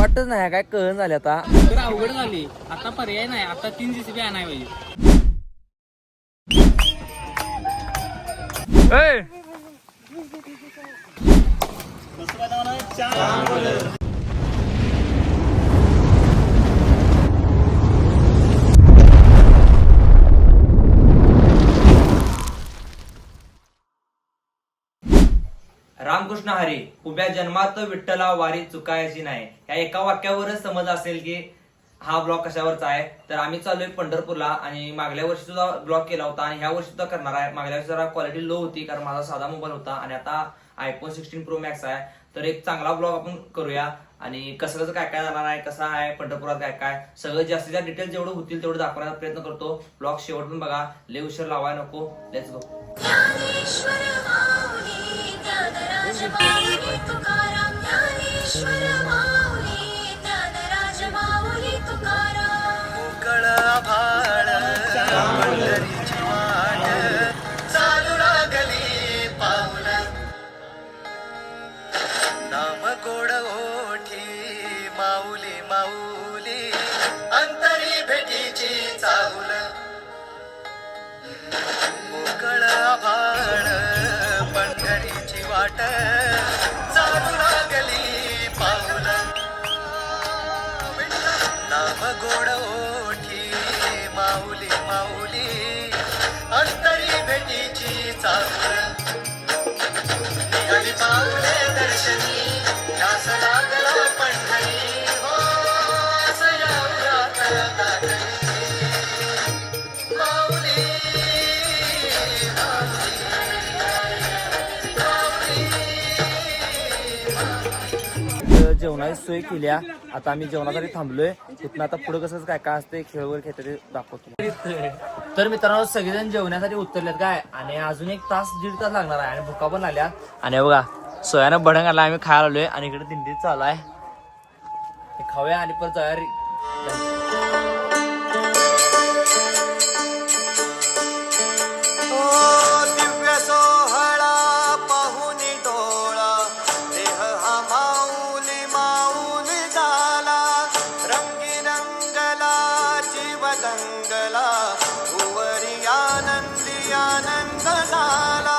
वाटच नाही काय कळण झाले आता तर अवघड झाली आता पर्याय नाही आता 3 JCB आणाय पाहिजे रामकृष्ण हरी उभ्या जन्मात विठ्ठला वारी चुकायची नाही या एका वाक्यावरच समज असेल की हा ब्लॉग कशावरचा आहे. तर आम्ही चाललोय पंढरपूरला आणि मागल्या वर्षी सुद्धा ब्लॉग केला होता आणि ह्या वर्षी सुद्धा करणार आहे. मागल्या वर्षी जरा क्वालिटी लो होती कारण माझा साधा मोबाईल होता आणि आता iPhone 16 Pro Max आहे. तर एक चांगला ब्लॉग आपण करूया आणि कसं कसं काय काय जाणार आहे कसं आहे पंढरपुरात काय काय सगळं जास्तीत जास्त डिटेल जेवढं होतील तेवढं दाखवण्याचा प्रयत्न करतो. ब्लॉग शेवट पण बघा लय उशीर लावाय नको. Let's go. नाम गोड ओठी माऊली माऊली अंतरी भेटीची चाहुल मोकळ आभाळ पंढरीची वाट चालू लागली पाऊल नाम गोड ओठी माऊली माऊली अंतरी भेटीची चाहुल निघाली पाऊले दर्शनी ध्यास लागला पंढरी हो सयावरात दाटली माऊली जेवणाची सोय केल्या आता आम्ही जेवणासाठी थांबलोय. तिथून आता पुढे कसं काय काय असते खेळ वगैरे खेळते दाखवतो. तर मित्रांनो सगळेजण जेवण्यासाठी उतरलेत काय आणि अजून 1 तास 1.5 तास लागणार आहे आणि भुका पण आल्या आणि बघा सोयानं भडंग आला आम्ही खायला आलोय आणि इकडे दिंडी चालू आहे. खाऊया आणि परत जाऊया. दिव्य सोहळा पाहुनी डोळा देह हा माऊली माऊली झाला रंगी रंगला जीव दंगला भुवरी आनंदी आनंद झाला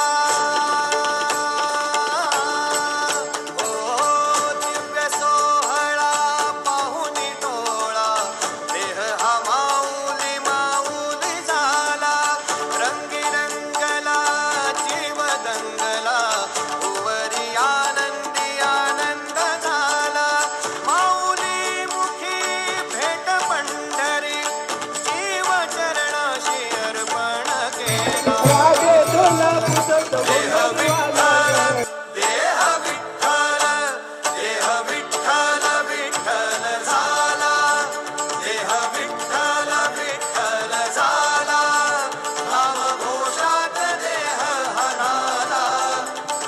दिव्य सोहळा पाहुनी डोळा देह हा माऊली माऊली झाला रंगी रंगला जीव दंगला भुवरी आनंदी आनंद झाला माऊली मुखी भेट पंढरी जीव चरणाशी अर्पण केला देह विठ्ठल देह विठ्ठल देह विठ्ठल विठ्ठल झाला देह विठ्ठल विठ्ठल झाला नामघोषात देह हराला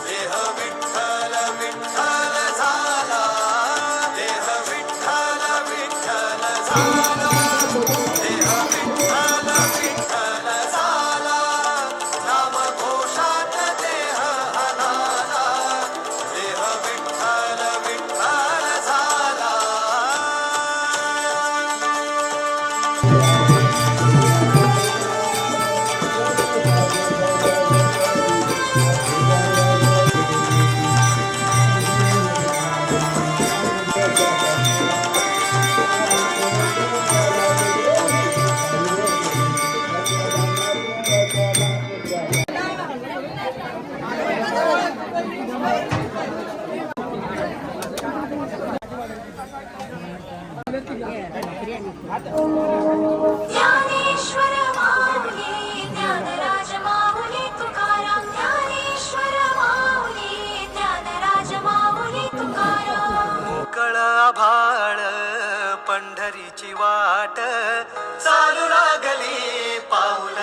देह विठ्ठल विठ्ठल झाला देह विठ्ठल विठ्ठल झाला देह विठ्ठल विठ्ठल झाला नामघोषात देह हराला देह विठ्ठल विठ्ठल झाला ज्ञानेश्वर माऊली ज्ञानराज माऊली तुकाराम ज्ञानेश्वर माऊली ज्ञानराज माऊली तुकाराम मोकळ आभाळ पंढरीची वाट चालू लागली पाऊल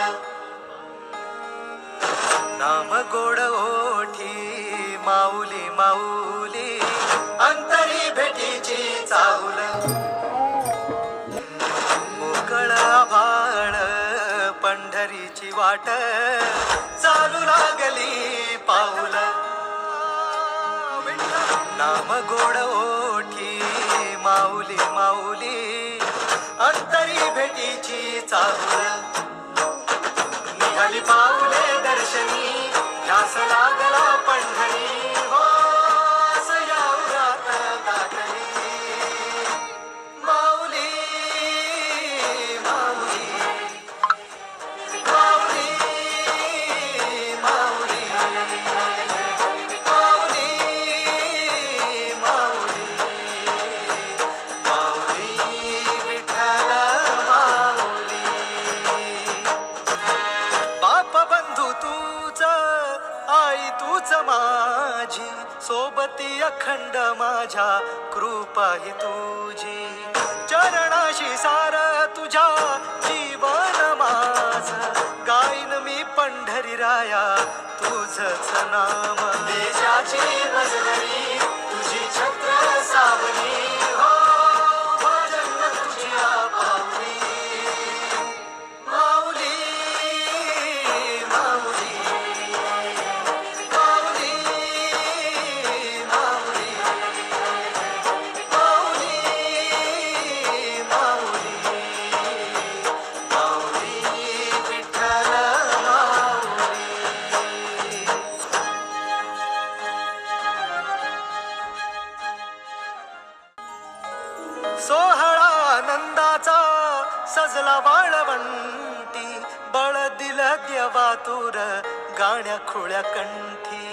नाम गोड ओठी माऊली माऊली अंतरी भेटीची चाहुल मोकळ आभाळ पंढरीची वाट चालू लागली पाऊल नाम गोड ओठी माऊली माऊली अंतरी भेटीची चाहुल निघाली पाऊले दर्शनी ध्यास लागला पंढरी हो असया उरात दाटली माऊली माऊली माऊली माऊली माऊली माऊली माऊली विठ्ठल माऊली बाप बंधू तूच आई तूच माझी सोबती अखंड माझ्या कृपा ही तुझी चरणाशी सार तुझ्या जीवन माझ गाईन मी पंढरी राया तुझच नाम देशाची मजगरी तुझी छत्र सावली हो भजन तुझ्या पावली माऊली माऊली माऊली माऊली माऊली माऊली माऊली विठ्ठल माऊली सोहळा आनंदाचा सजला वाळवंटी बळ दिलं देवातूर गाण्या खोळ्या कंठी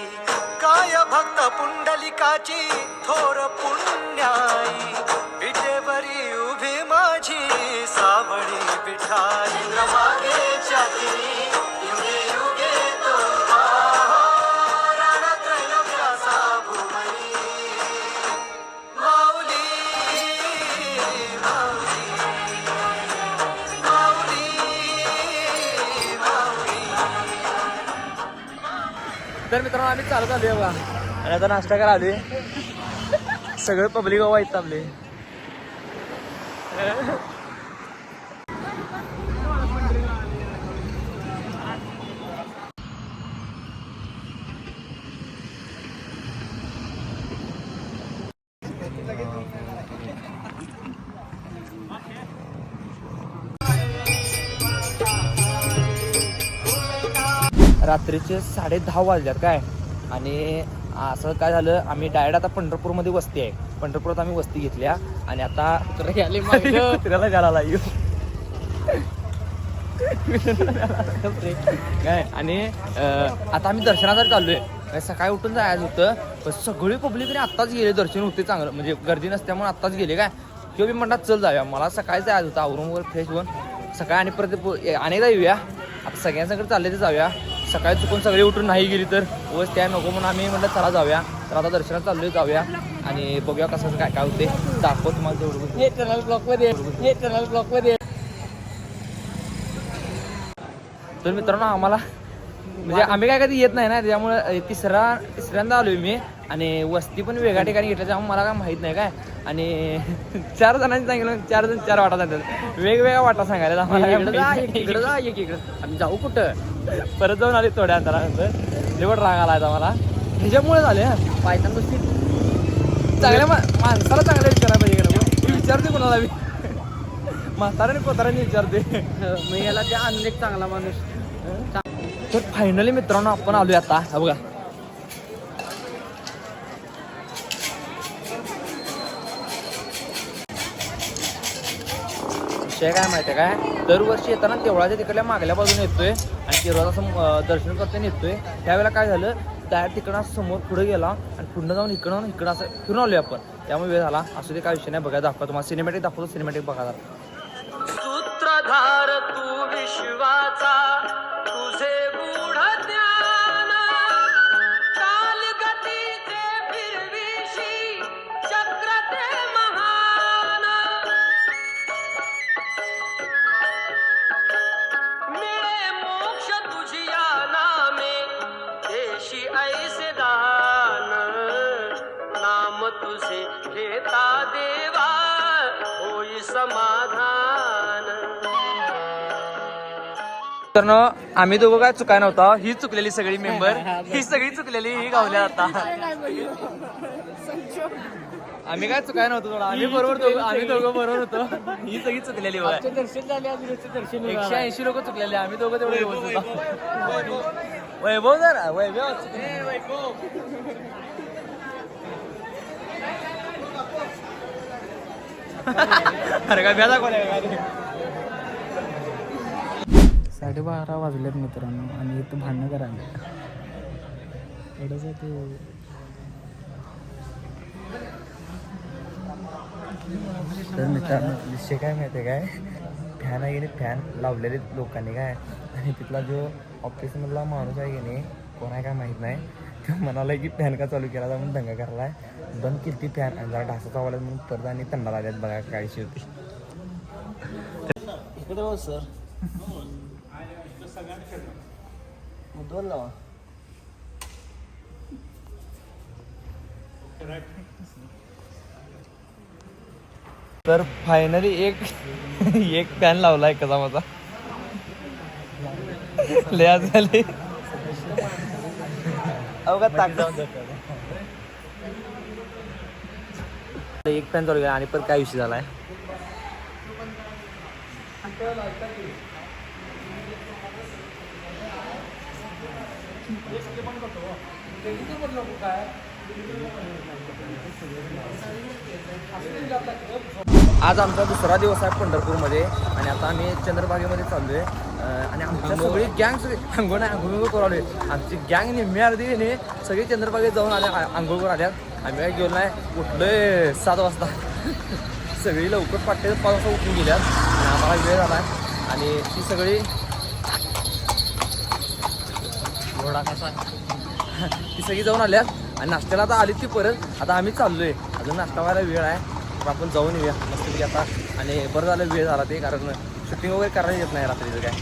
काय भक्त पुंडलिकाची थोर पुण्याई विटेवरी उभी माझी सावळी विठाई मागे चाकरी युगे युगे तो रणत्रयोग्यासा भूमनी माऊली माऊली माऊली माऊली तर मित्रांनो आम्ही चालत आलोय बघा आणि आता नाश्ता करायला आलोय सगळं पब्लिक बाबा इथं आपले रात्रीचे 10:30 वाजल्यात काय आणि असं काय झालं आम्ही डायरेक्ट आता पंढरपूरमध्ये वस्ती आहे पंढरपुरात आम्ही वस्ती घेतल्या आणि आता कुत्र्याला घालायला येऊ काय आणि आता आम्ही दर्शनासाठी चाललोय सकाळी उठून जायचं होतं पण सगळी पब्लिकने आत्ताच गेले दर्शन होते चांगलं म्हणजे गर्दी नसल्यामुळे आत्ताच गेले काय किंवा मी म्हणतात चल जाऊया मला सकाळी जायचं होतं आवरून वगैरे फ्रेश होऊन सकाळी आणि परत अनेकदा येऊया आता सगळ्यांसंगडे चालले ते जाऊया सकाळी चुकून सगळे उठून नाही गेली तर वस त्या नको म्हणून आम्ही म्हटलं चला जाऊया तर आता दर्शनात चाललोय जाऊया आणि बघूया कसं काय काय होते दाखव तुम्हाला तेवढं हे चॅनल ब्लॉकमध्ये तर मित्रांनो आम्हाला म्हणजे आम्ही काय कधी येत नाही ना त्यामुळे तिसऱ्यांदा आलोय मी आणि वस्ती पण वेगळ्या ठिकाणी घेतल्या त्यामुळे मला काय माहित नाही काय आणि 4 जणांनी सांगितलं 4 जण 4 वाटा सांगतात वेगवेगळ्या वाटा सांगायला आम्हाला इकडं जा इकडं आम्ही जाऊ कुठं परत जाऊन आले थोड्या अंतरानंतर निवड राग आला आम्हाला ह्याच्यामुळे झाले पायथन बसती चांगल्या माणसाला चांगलं विचारायला पाहिजे का विचारते कोणाला मी म्हाताऱ्याने कोताऱ्याने विचारते मग याला त्या अनेक चांगला माणूस तर फायनली मित्रांनो आपण आलोय आता हा बघा विषय काय माहिती आहे काय दरवर्षी येताना देवळाच्या तिकडल्या मागल्या बाजूने येतोय आणि देवळाचं असं दर्शन करताना येतोय त्यावेळेला काय झालं त्या तिकडं समोर पुढे गेला आणि पुढं जाऊन इकडं असं फिरून आलोय आपण त्यामुळे वेळ झाला असं ते काय विषय नाही बघा दाखवा तुम्हाला सिनेमॅटिक दाखवतो सिनेमॅटिक बघा सूत्रधार तू विश्वाचा तुझे गूढ ज्ञान कालगतीचे फिरविशी चक्र ते महान मिळे मोक्ष तुझिया नामे देशी ऐसे दान नाम तुझे घेता देवा होई समाधान तर आम्ही दोघं काय चुकाय नव्हता ही चुकलेली सगळी मेंबर ही सगळी चुकलेली ही गावल्या आता आम्ही काय चुकाय नव्हतो थोडा आम्ही बरोबर आम्ही दोघं बरोबर होतो ही सगळी चुकलेली बघा दर्शन झाले आज दर्शन 180 लोक चुकलेले आम्ही दोघं तेवढे वैभव जरा वैभव अरे काय भ्या दाखवल्या 12:30 वाजलेत मित्रांनो आणि इथं भांडणं करायला एवढंच ते तर मित्रांनो विषय काय माहिती आहे काय फॅन आहे की नाही फॅन लावलेले लोकांनी काय आणि तिथला जो ऑफिसमधला माणूस आहे की नाही कोण आहे काय माहीत नाही तो म्हणाला की फॅन का चालू केला म्हणून दंगा करायला आहे बंद केली ती फॅन आणि जरा ढासा चावला म्हणून परत आणि तंडा लागल्यात बघा काळीशी होती इकडे हो सर दोन लावा तर फायनली एक फॅन लावलाय कसा माझा लय झाले अवघात ताकद एक फॅन चालू गेला आणि पण काय विषय झालाय आज आमचा दुसरा दिवस आहे पंढरपूरमध्ये आणि आता आम्ही चंद्रभागेमध्ये चाललोय आणि आमच्या सगळी गँग सगळी आंघोळ करू आलोय आमची गँग निम्मी अर्धी नाही सगळी चंद्रभागेत जाऊन आल्या आंघोळ करून आल्यात आम्ही काय गेलो नाही उठलोय 7 वाजता सगळी लवकर पाठ्य 5 वाजता उठून गेल्यात आणि आम्हाला वेळ झाला आणि ती सगळी घोडा कसा ती सगळी जाऊन आल्यात आणि नाश्त्याला आता आलीत ती परत आता आम्ही चाललोय अजून नाश्ता व्हायला वेळ आहे आपण जाऊन येऊया मस्तपैकी आता आणि बरं झालं वेळ झाला ते कारण शूटिंग वगैरे करायला येत नाही रात्रीचं काय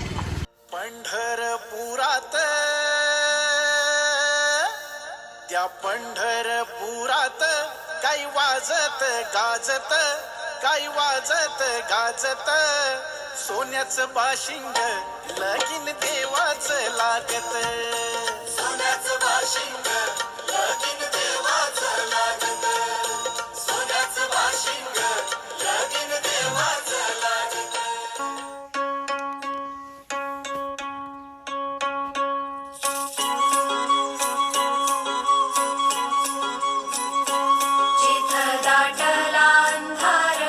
पंढरपुरात त्या पंढरपुरात काही वाजत गाजत काही वाजत गाजत सोन्याचं बाशिंग लगीन देवाचं लागत सोन्याचं बाशिंग लगीन देवाचं लागत सोन्याचं बाशिंग लगीन देवाचं लागत जिथं दाटला अंधार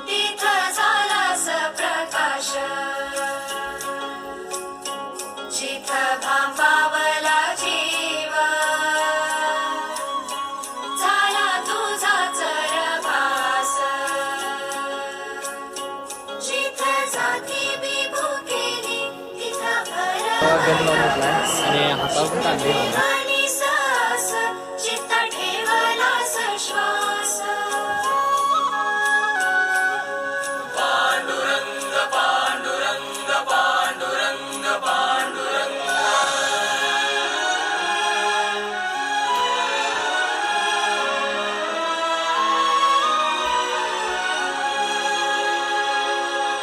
तिथं झालास प्रकाश जिथं भांबावला जीव झाला तुझा चरभास जिथं जाती विभुकेली तिथं आणि हातावर काढले आणि सास जिथं ठेवलास श्वास पांडुरंग पांडुरंग पांडुरंग पांडुरंग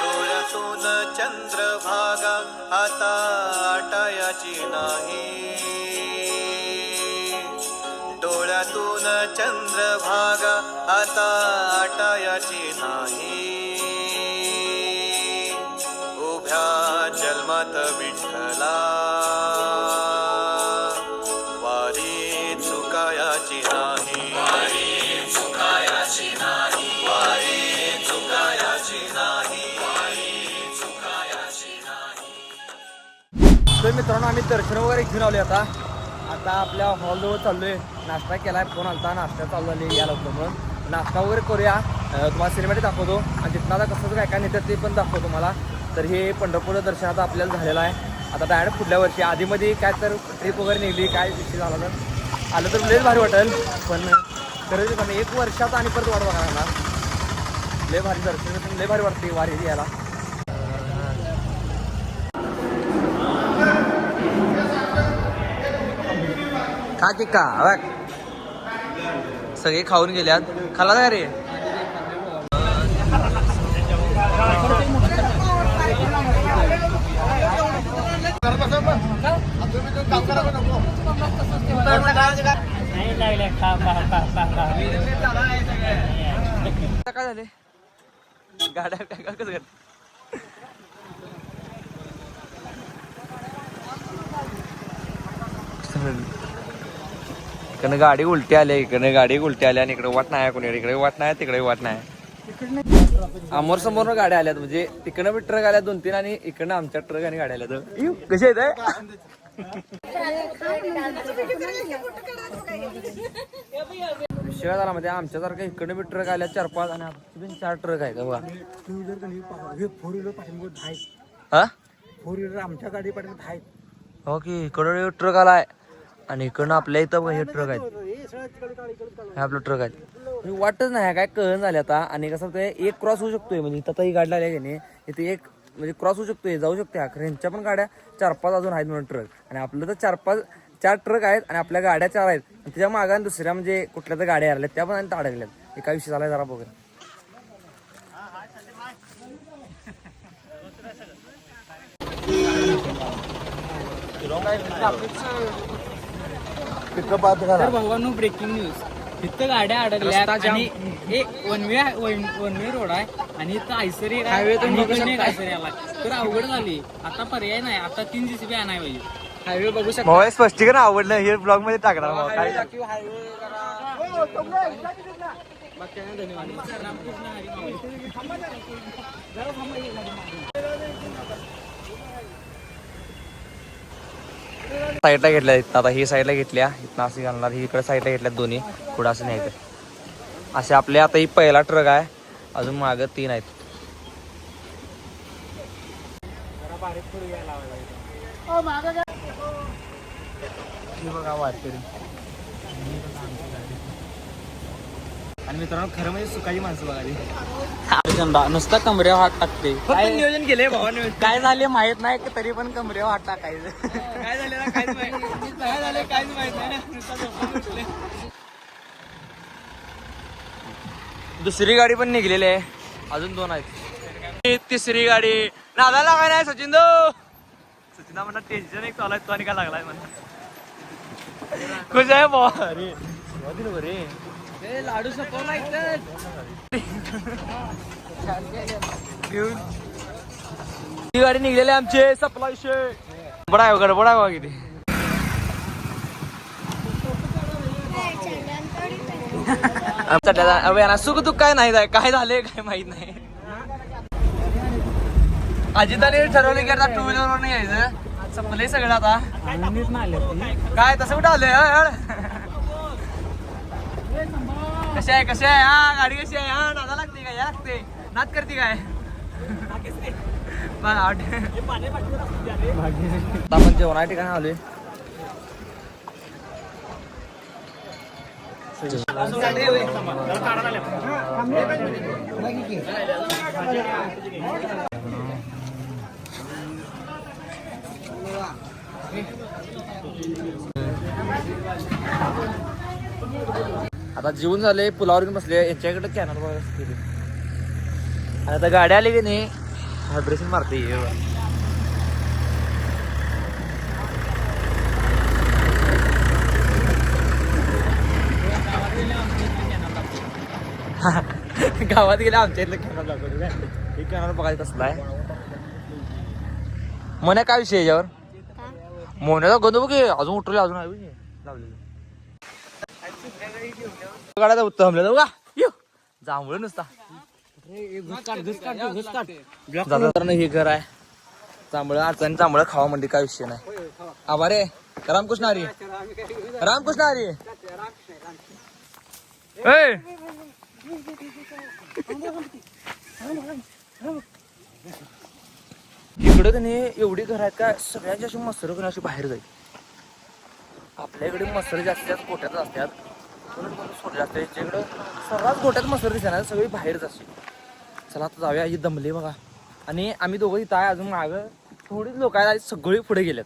डोळ्यातून चंद्रभागा आता आटायाची नाही डोळ्यातून चंद्रभागा आता आटायाची नाही उभ्या जन्मात विठ्ठला वारी चुकायाची नाही वारी चुकायाची नाही वारी चुकायाची नाही वारी चुकायाची नाही तर मित्रांनो आम्ही दर्शन वगैरे घेऊन आलो आता आपल्या हॉलजवळ चाललोय नाश्ता केलाय फोन आलता नाश्ता चालू झाली या लवकर म्हणून नाश्ता वगैरे करूया तुम्हाला सिनेमॅटिक दाखवतो आणि तिथं आता कसं काय काय नेतात ते पण दाखवतो तुम्हाला तर हे पंढरपूरचं दर्शन आता आपल्याला झालेलं आहे आता डायरेक्ट पुढल्या वर्षी आधीमध्ये काय तर ट्रिप वगैरे निघली काय विषय झाला तर आलं तर लयच भारी वाटेल पण खरंच आम्ही 1 वर्षात आणि परत वाट बघा ना लय भारी दर्शन लय भारी वाटते वारी याला खा की का बघ सगळे खाऊन गेल्यात खाला का रे काम करा नको नाही लागल्या खा खा खा खा खा काय झाले गाड्या काय कसं करते इकडनं गाडी उलटी आल्या इकडनं गाडी उलटी आल्या आणि इकडे वाट नाही कोणी इकडे वाट नाही तिकडे वाट नाही समोर समोर गाड्या आल्यात म्हणजे तिकडनं बी ट्रक आल्या 2-3 आणि इकडनं आमच्या ट्रक आणि गाड्या आल्यात कसे आहेत विषय झाला म्हणजे आमच्यासारखं इकडनं बी ट्रक आल्या 4-5 आणि आमचे 4 ट्रक आहेत बघा 4 व्हीलर पाठीमागे आहेत हा 4 व्हीलर आमच्या गाडी पाठीमागे आहेत हो की इकडं ट्रक आलाय आणि इकडनं आपल्या इथं हे ट्रक आहेत हे आपलं ट्रक आहेत वाटच नाही काय कळण झाले आता आणि कसं होतंय एक क्रॉस होऊ शकतोय म्हणजे इथं आता ही गाडी लागल्या की नाही इथे एक म्हणजे क्रॉस होऊ शकतोय जाऊ शकते अखर ह्यांच्या पण गाड्या 4-5 अजून आहेत म्हणून ट्रक आणि आपलं तर 4 ट्रक आहेत आणि आपल्या गाड्या 4 आहेत त्याच्या मागाने दुसऱ्या म्हणजे कुठल्या तर गाड्या आल्यात त्या पण आणि अडकल्यात एका विषय झालाय जरा बघा तर भावांनो ब्रेकिंग न्यूज इथं गाड्या अडकल्या आणि एक वन वे रोड आहे आणि इथं आयसरी आयसरी आला तर अवघड झाली आता पर्याय नाही आता 3 JCB आणाय पाहिजे हायवे बघू शकतो भाऊ स्पष्टीकरण आवडलं हे ब्लॉग मध्ये टाकणार भाऊ काय साईडला घेतल्या आता ही साईडला घेतल्या इथं अशी घालणार ही इकडे साईडला घेतल्या दोन्ही पुढे असं न्यायचं असे आपले आता ही पहिला ट्रक आहे अजून मागं 3 आहेत बघा वाटकरी आणि मित्रांनो खरं म्हणजे सुकाची माणसं बघा नुसता कमरेवर हात टाकते फक्त नियोजन केलंय भावाने काय झाले माहित नाही तरी पण कमरेवर हात टाकायचं काय झालं ना काहीच माहित काय झालं काहीच माहित नाही ना दुसरी गाडी पण निघलेली आहे अजून 2 आहेत तिसरी गाडी नादा लागाय नाही सचिन सचिना म्हणा टेन्शन एक चालू आहे तो आणि काय लागलाय म्हणा खुश आहे बॉ अरे रे लाडू सपवला ही गाडी निघलेली आमचे सपला विषय बडा आहे गडबड आहे बघा किती सुख दुःख काय नाही काय झाले काय माहित नाही अजिताने ठरवले की आता 2 व्हीलरवर नाही यायचं संपलंय सगळं आता काय तसं कुठं आलंय कशी आहे हा गाडी कशी आहे हा नादा लागते काय या लागते नाद करते काय आपण जेवणा ठिकाणी आलोय आता जेवून झाले पुलावर घेऊन बसले यांच्याकडे कॅनल बघा केली आणि आता गाडी आली की नाही व्हायब्रेशन मारते गावात गेले आमच्या इथलं कॅनल दाखवलं हे कॅनल बघायचं कसला आहे मोन्या काय विषय याच्यावर मोन्याचा गंध बघ अजून उठवले अजून लावलेलं गाड्याचा उत्तर हमल्या का जांभळ नुसता हे घर आहे जांभळ अडचणी जांभळ खावा म्हणजे काय विषय नाही आभारे रामकृष्ण हरी रामकृष्ण हरी इकडे त्याने एवढी घर आहेत का सगळ्यांची अशी मसर करून अशी बाहेर जाईल आपल्याकडे मसर जास्त गोट्यात असतात सोडले असते याच्याकडं सर्वात गोट्यात मसर दिसणार सगळी बाहेरच असते चला आता जाऊया ही दमले बघा आणि आम्ही दोघं इथं आहे अजून मागं थोडीच लोक आहेत सगळी पुढे गेल्यात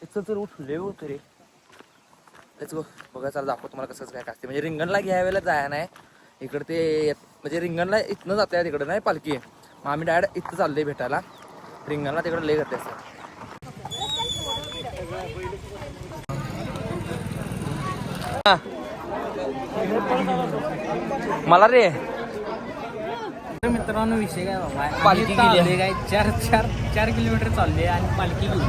इथं तर उठले तरी त्याच बघा चला दाखव तुम्हाला कसं काय असते म्हणजे रिंगणला घ्या वेळेला जाया नाही इकडे ते म्हणजे रिंगणला इथनं जाते तिकडे नाही पालखी मग आम्ही डायरेक्ट इथं चाललोय भेटायला रिंगणला तिकडे लय करते असं मला रे तर मित्रांनो विषय काय बाबा पालखी आम्ही गेली. चाललोय काय 4 किलोमीटर चालले आणि पालखी गेली.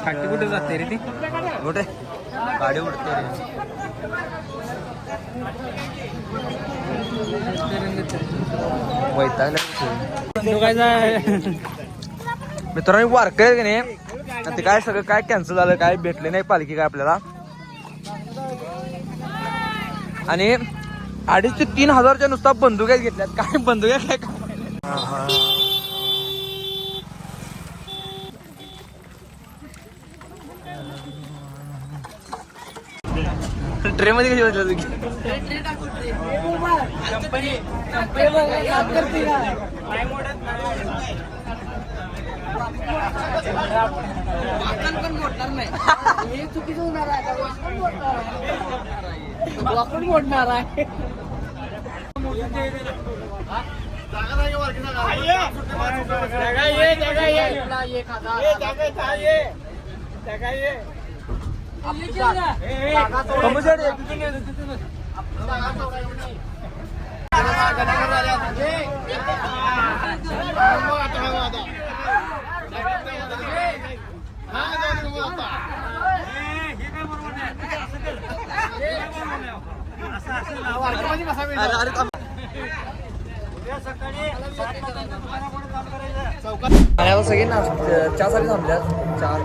काठी कुठे जाते रे ती? कुठे गाडी उडते रे. मित्रांनो वारकरी की नाही आणि ते काय सगळं काय कॅन्सल झालं काय भेटले नाही पालखी काय आपल्याला आणि 2,500 ते 3,000च्या नुसता बंदुक्या घेतल्यात काय बंदुक्या काय ट्रे मध्ये कशी बसल्या तुम्ही मोडणार आहे. आणि सगळे ना चहासाठी थांबल्यात 4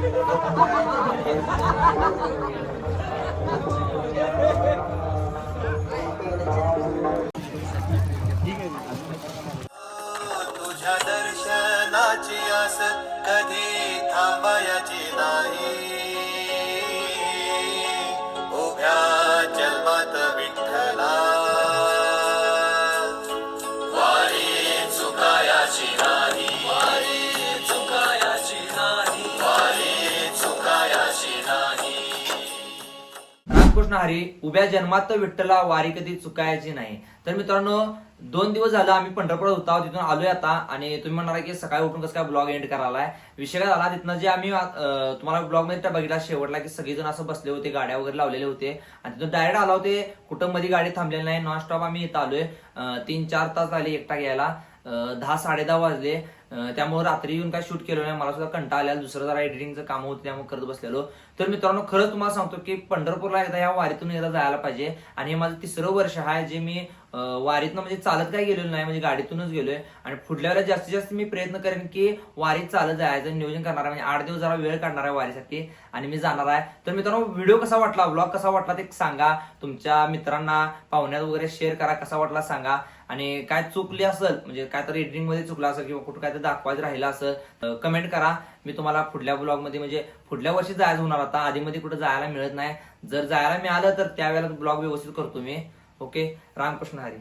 तुझ्या दर्शनाची आस कधी थांबायची नाही उभ्या जन्मात विठ्ठला वारी चुकायाची नाही वारी चुकायाची नाही वारी चुकायाची नाही. रामकृष्ण हरी उभ्या जन्मात विठ्ठला वारी कधी चुकायची नाही. तर मित्रांनो 2 दिवस झालं आम्ही पंढरपुरात होता तिथून आलोय आता आणि तुम्ही म्हणणार की सकाळी उठून कसं काय ब्लॉग एंड करायलाय. विषय काय झाला तिथनं जे आम्ही तुम्हाला ब्लॉग मध्ये बघितला शेवटला की सगळेजण असं बसले होते गाड्या वगैरे लावलेले होते आणि तिथून डायरेक्ट आला होते कुठं मध्ये गाडी थांबलेली नाही नॉन स्टॉप आम्ही इथं आलोय 3-4 तास झाले एकटा घ्यायला 10-10:30 वाजले त्यामुळे रात्री येऊन काय शूट केलं नाही मला सुद्धा कंटाळा आलेला दुसरं जरा एडिटिंगचं काम होतं त्यामुळे करत बसलेलो. तर मित्रांनो खरंच तुम्हाला सांगतो की पंढरपूरला एकदा या वारीतून एकदा जायला पाहिजे आणि हे माझं 3रं वर्ष आहे जे मी वारीतनं म्हणजे चालत काय गेलेलो नाही म्हणजे गाडीतूनच गेलोय आणि पुढल्या वेळेला जास्तीत जास्त मी प्रयत्न करेन की वारीत चालत जायचं नियोजन करणार आहे म्हणजे 8 दिवस जरा वेळ काढणार आहे वारीसाठी आणि मी जाणार आहे. तर मित्रांनो व्हिडिओ कसा वाटला ब्लॉग कसा वाटला ते सांगा तुमच्या मित्रांना पाहुण्यात वगैरे शेअर करा कसा वाटला सांगा आणि काय चुकली असेल म्हणजे काय तर एडिटिंग मध्ये चुकलं असेल किंवा कुठं काय तर दाखवायचं राहिलं असेल कमेंट करा. मी तुम्हाला पुढल्या ब्लॉग मध्ये म्हणजे पुढल्या वर्षी जायचं होणार आता आधी मध्ये कुठं जायला मिळत नाही जर जायला मिळालं तर त्यावेळेला ब्लॉग व्यवस्थित करतो मी. ओके रामकृष्ण हरी.